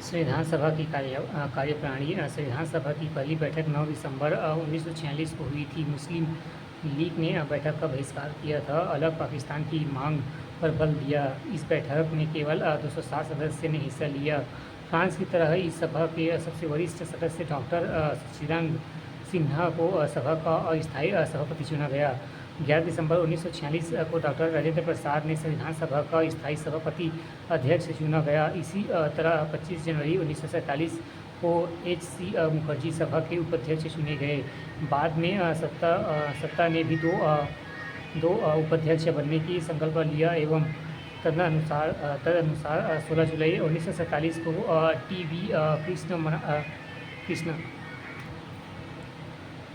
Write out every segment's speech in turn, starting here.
संविधान सभा की कार्यप्रणाली। संविधान सभा की पहली बैठक 9 दिसंबर 1946 को हुई थी। मुस्लिम लीग ने बैठक का बहिष्कार किया था, अलग पाकिस्तान की मांग पर बल दिया। इस बैठक में केवल 207 सदस्य ने हिस्सा लिया। फ्रांस की तरह इस सभा के सबसे वरिष्ठ सदस्य डॉक्टर चिराग सिन्हा को सभा का अस्थायी सभापति चुना गया। 11 दिसंबर 1946 को डॉक्टर राजेंद्र प्रसाद ने संविधान सभा का स्थायी सभापति अध्यक्ष चुना गया। इसी तरह 25 जनवरी 1947 को H.C. मुखर्जी सभा के उपाध्यक्ष चुने गए। बाद में सत्ता ने भी दो उपाध्यक्ष बनने की संकल्प लिया एवं तदनुसार 16 जुलाई 1947 को T.V.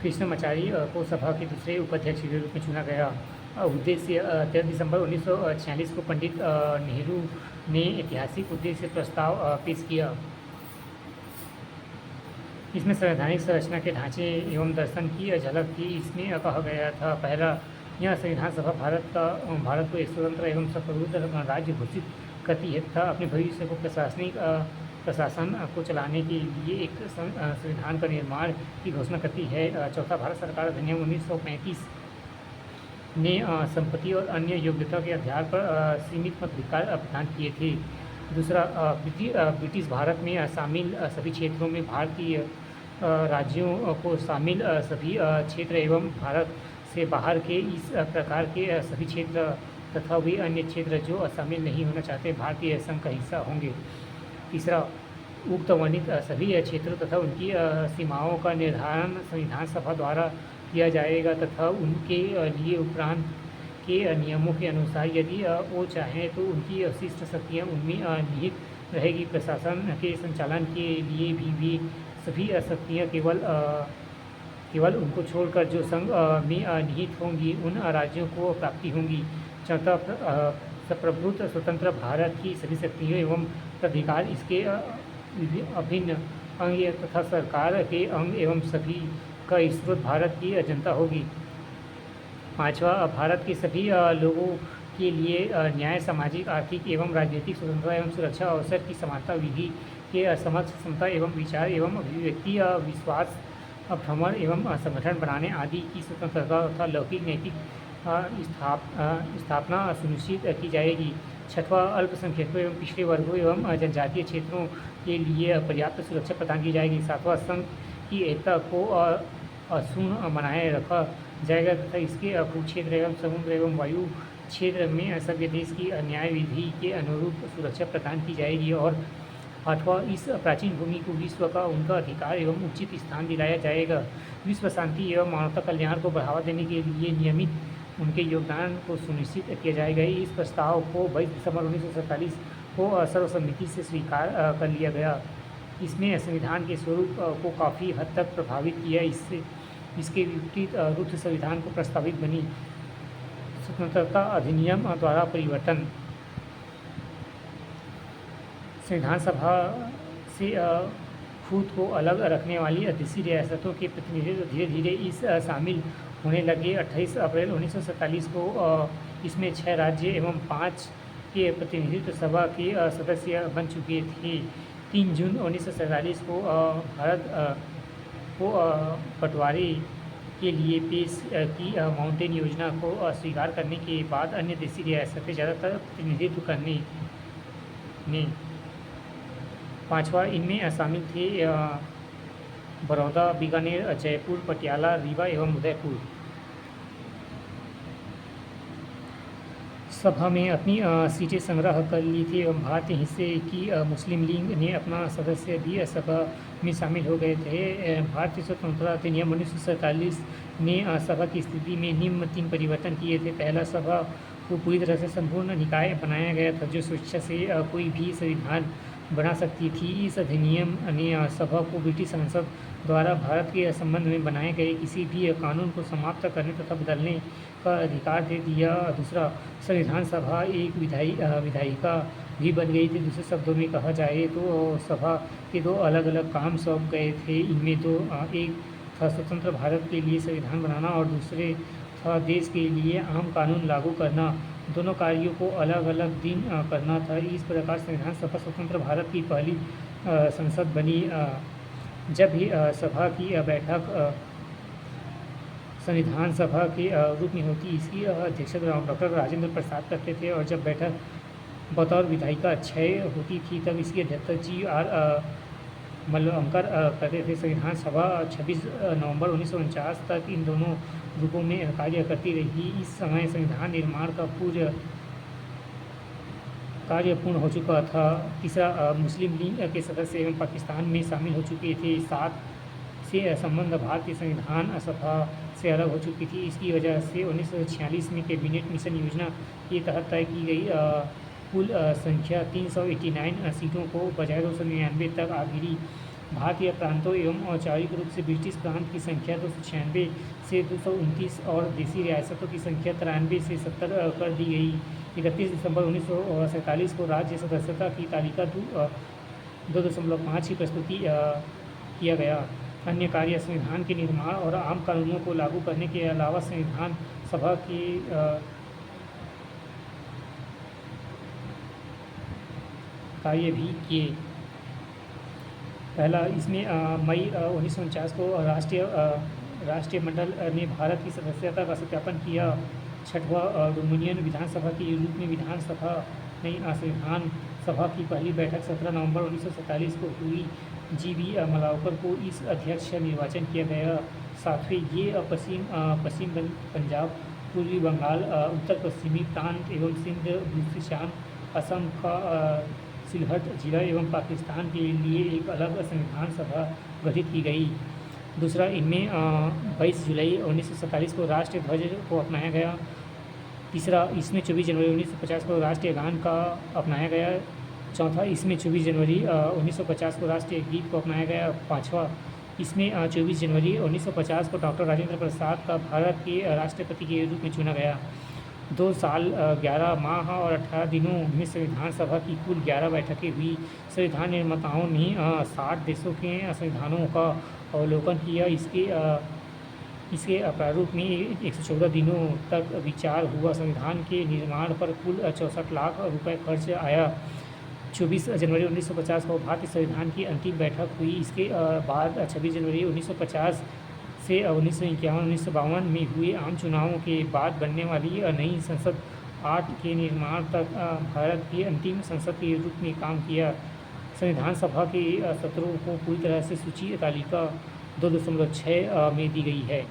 कृष्णमाचारी को सभा के दूसरे उपाध्यक्ष के रूप में चुना गया। उद्देश्य 13 दिसंबर 1946 को पंडित नेहरू ने ऐतिहासिक उद्देश्य प्रस्ताव पेश किया। इसमें संवैधानिक संरचना के ढांचे एवं दर्शन की झलक थी। इसमें कहा गया था, पहला, यह संविधान सभा भारत को एक स्वतंत्र एवं संप्रभुत्व राज्य घोषित करती है तथा अपने भविष्य को प्रशासन को चलाने के लिए एक संविधान का निर्माण की घोषणा करती है। चौथा, भारत सरकार अधिनियम 1935 ने संपत्ति और अन्य योग्यता के आधार पर सीमित मताधिकार प्रदान किए थे। दूसरा, ब्रिटिश भारत में शामिल सभी क्षेत्रों में भारतीय राज्यों को शामिल सभी क्षेत्र एवं भारत से बाहर के इस प्रकार के सभी क्षेत्र तथा वे अन्य क्षेत्र जो शामिल नहीं होना चाहते भारतीय संघ का हिस्सा होंगे। तीसरा, उक्त वर्णित सभी क्षेत्रों तथा उनकी सीमाओं का निर्धारण संविधान सभा द्वारा किया जाएगा तथा उनके लिए उपरांत के नियमों के अनुसार यदि वो चाहें तो उनकी विशिष्ट शक्तियाँ उनमें निहित रहेगी। प्रशासन के संचालन के लिए भी वे सभी शक्तियाँ केवल उनको छोड़कर जो संघ में निहित होंगी उन राज्यों को प्राप्ति होंगी। चौथा, प्रभुत्व स्वतंत्र भारत की सभी शक्तियों एवं प्राधिकार इसके अभिन्न अंग तथा सरकार के अंग एवं सभी का स्रोत भारत की जनता होगी। पाँचवा, भारत के सभी लोगों के लिए न्याय, सामाजिक, आर्थिक एवं राजनीतिक स्वतंत्रता एवं सुरक्षा अवसर की समानता, विधि के समक्ष समता एवं विचार एवं अभिव्यक्ति, विश्वास, भ्रमण एवं संगठन बनाने आदि की स्वतंत्रता तथा लौकिक नैतिक स्थापना सुनिश्चित की जाएगी। छठवां, अल्पसंख्यकों एवं पिछड़े वर्गों एवं जनजातीय क्षेत्रों के लिए पर्याप्त सुरक्षा प्रदान की जाएगी। सातवां, संघ की एकता को अक्षुण्ण बनाए रखा जाएगा तथा इसके भूक्षेत्र एवं समुद्र एवं वायु क्षेत्र में सभ्य देश की न्याय विधि के अनुरूप सुरक्षा प्रदान की जाएगी। और आठवां, इस प्राचीन भूमि को विश्व का उनका अधिकार एवं उचित स्थान दिलाया जाएगा। विश्व शांति एवं मानवता कल्याण को बढ़ावा देने के लिए नियमित उनके योगदान को सुनिश्चित किया जाएगा। इस प्रस्ताव को 22 दिसंबर 1947 को सर्वसम्मति से स्वीकार कर लिया गया। इसमें संविधान के स्वरूप को काफ़ी हद तक प्रभावित किया। इसके विपरीत रूप से संविधान को प्रस्तावित बनी स्वतंत्रता अधिनियम द्वारा परिवर्तन। संविधान सभा से खुद को अलग रखने वाली देशी रियासतों के प्रतिनिधित्व धीरे धीरे इस शामिल होने लगे। 28 अप्रैल 1947 को इसमें 6 राज्य एवं 5 के प्रतिनिधित्व सभा के सदस्य बन चुके थे। 3 जून 1947 को भारत को बंटवारे के लिए पेश की माउंटेन योजना को स्वीकार करने के बाद अन्य देशी रियासतें ज़्यादातर प्रतिनिधित्व करने में। पाँचवा, इनमें शामिल थे बड़ौदा, बीकानेर, जयपुर, पटियाला, रीवा एवं उदयपुर। सभा में अपनी सीटें संग्रह कर ली थी एवं भारतीय हिस्से की मुस्लिम लीग ने अपना सदस्य भी सभा में शामिल हो गए थे। भारतीय स्वतंत्रता अधिनियम 1947 ने सभा की स्थिति में निम्न 3 परिवर्तन किए थे। पहला, सभा को पूरी तरह से संपूर्ण निकाय बनाया गया था जो स्वेच्छा से कोई भी संविधान बना सकती थी। इस अधिनियम ने सभा को ब्रिटिश संसद द्वारा भारत के संबंध में बनाए गए किसी भी कानून को समाप्त करने तथा बदलने का अधिकार दे दिया। दूसरा, संविधान सभा एक विधायिका भी बन गई थी। दूसरे शब्दों में कहा जाए तो सभा के 2 अलग अलग काम सौंप गए थे। इनमें एक था स्वतंत्र भारत के लिए संविधान बनाना और दूसरे था देश के लिए आम कानून लागू करना। दोनों कार्यों को अलग अलग दिन करना था। इस प्रकार संविधान सभा स्वतंत्र भारत की पहली संसद बनी। जब भी सभा की बैठक संविधान सभा के रूप में होती, इसकी अध्यक्षता डॉक्टर राजेंद्र प्रसाद करते थे, और जब बैठक बतौर विधायिका क्षय होती थी तब इसकी अध्यक्षता GR मलवंकर करते थे। संविधान सभा 26 नवंबर 1949 तक इन दोनों रूपों में कार्य करती रही। इस समय संविधान निर्माण का पूर्ण कार्य पूर्ण हो चुका था। तीसरा, मुस्लिम लीग के सदस्य एवं पाकिस्तान में शामिल हो चुके थे। साथ से संबंध भारतीय संविधान सभा से अलग हो चुकी थी। इसकी वजह से 1946 में कैबिनेट मिशन योजना के तहत तय की गई कुल संख्या 389 सीटों को बजाय 299 तक आ गिरी। भारतीय प्रांतों एवं औपचारिक रूप से ब्रिटिश प्रांत की संख्या 296 से 229 और देसी रियासतों की संख्या 93 से 70 कर दी गई। 31 दिसंबर 1947 को राज्य सदस्यता की तालिका 2.5 की प्रस्तुति किया गया। अन्य कार्य संविधान के निर्माण और आम कानूनों को लागू करने के अलावा संविधान सभा के कार्य भी किए। पहला, इसमें मई 1949 को राष्ट्रमंडल ने भारत की सदस्यता का सत्यापन किया। छठवां, रोमानियन विधानसभा के रूप में विधानसभा नई संविधान सभा की पहली बैठक 17 नवंबर 1947 को हुई। GV मलावकर को इस अध्यक्ष निर्वाचन किया गया। सातवें, ये पश्चिम पंजाब, पूर्वी बंगाल, उत्तर पश्चिमी प्रांत एवं सिंध, बलूचिस्तान, असम का सिलहट जिला एवं पाकिस्तान के लिए एक अलग संविधान सभा गठित की गई। दूसरा, इनमें 22 जुलाई 1947 को राष्ट्रीय ध्वज को अपनाया गया। तीसरा, इसमें 24 जनवरी 1950 को राष्ट्रीय गान का अपनाया गया। चौथा, इसमें 24 जनवरी 1950 को राष्ट्रीय गीत को अपनाया गया। पाँचवा, इसमें 24 जनवरी 1950 को डॉक्टर राजेंद्र प्रसाद का भारत के राष्ट्रपति के रूप में चुना गया। 2 साल 11 माह और 18 दिनों में संविधान सभा की कुल 11 बैठकें हुई। संविधान निर्माताओं ने 60 देशों के संविधानों का अवलोकन किया। इसके प्रारूप में 114 दिनों तक विचार हुआ। संविधान के निर्माण पर कुल 64 लाख रुपए खर्च आया। 24 जनवरी 1950 को भारतीय संविधान की अंतिम बैठक हुई। इसके बाद 26 जनवरी 1950 से 1951-1952 में हुए आम चुनावों के बाद बनने वाली नई संसद 8 के निर्माण तक भारत की अंतिम संसद के रूप में काम किया। संविधान सभा के सत्रों को पूरी तरह से सूची तालिका 2.6 में दी गई है।